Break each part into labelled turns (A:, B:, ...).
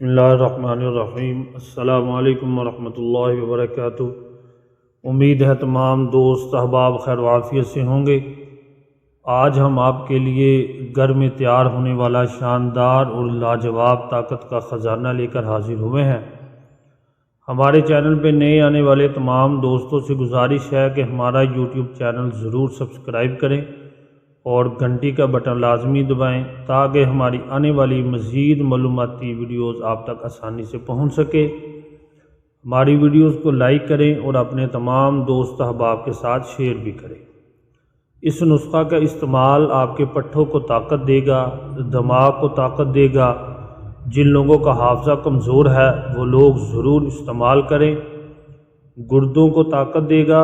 A: بسم اللہ الرحمن الرحیم۔ السلام علیکم ورحمۃ اللہ وبرکاتہ۔ امید ہے تمام دوست احباب خیر و عافیت سے ہوں گے۔ آج ہم آپ کے لیے گھر میں تیار ہونے والا شاندار اور لاجواب طاقت کا خزانہ لے کر حاضر ہوئے ہیں۔ ہمارے چینل پہ نئے آنے والے تمام دوستوں سے گزارش ہے کہ ہمارا یوٹیوب چینل ضرور سبسکرائب کریں اور گھنٹی کا بٹن لازمی دبائیں تاکہ ہماری آنے والی مزید معلوماتی ویڈیوز آپ تک آسانی سے پہنچ سکے۔ ہماری ویڈیوز کو لائک کریں اور اپنے تمام دوست احباب کے ساتھ شیئر بھی کریں۔ اس نسخہ کا استعمال آپ کے پٹھوں کو طاقت دے گا، دماغ کو طاقت دے گا۔ جن لوگوں کا حافظہ کمزور ہے وہ لوگ ضرور استعمال کریں۔ گردوں کو طاقت دے گا۔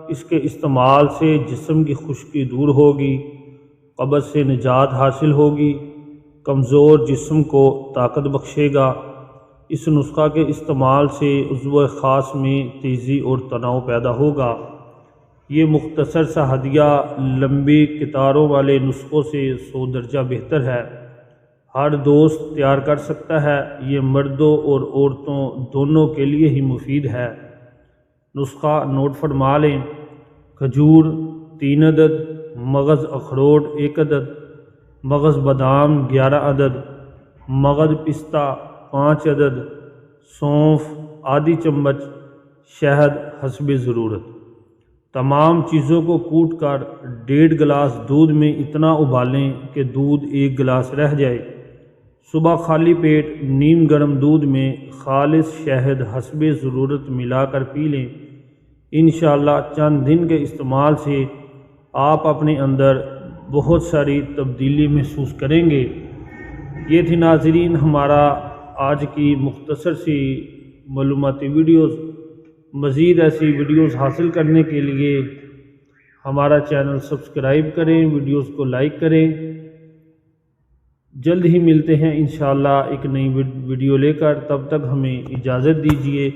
A: اس کے استعمال سے جسم کی خشکی دور ہوگی، قبض سے نجات حاصل ہوگی، کمزور جسم کو طاقت بخشے گا۔ اس نسخہ کے استعمال سے عضو خاص میں تیزی اور تناؤ پیدا ہوگا۔ یہ مختصر سا ہدیہ لمبی قطاروں والے نسخوں سے 100 درجہ بہتر ہے۔ ہر دوست تیار کر سکتا ہے۔ یہ مردوں اور عورتوں دونوں کے لیے ہی مفید ہے۔ نسخہ نوٹ فرما لیں۔ کھجور 3 عدد، مغز اخروٹ 1 عدد، مغز بادام 11 عدد، مغز پستہ 5 عدد، سونف آدھی چمچ، شہد حسب ضرورت۔ تمام چیزوں کو کوٹ کر 1.5 گلاس دودھ میں اتنا ابالیں کہ دودھ 1 گلاس رہ جائے۔ صبح خالی پیٹ نیم گرم دودھ میں خالص شہد حسب ضرورت ملا کر پی لیں۔ انشاءاللہ چند دن کے استعمال سے آپ اپنے اندر بہت ساری تبدیلی محسوس کریں گے۔ یہ تھی ناظرین ہمارا آج کی مختصر سی معلوماتی ویڈیوز۔ مزید ایسی ویڈیوز حاصل کرنے کے لیے ہمارا چینل سبسکرائب کریں، ویڈیوز کو لائک کریں۔ جلد ہی ملتے ہیں انشاءاللہ ایک نئی ویڈیو لے کر، تب تک ہمیں اجازت دیجیے۔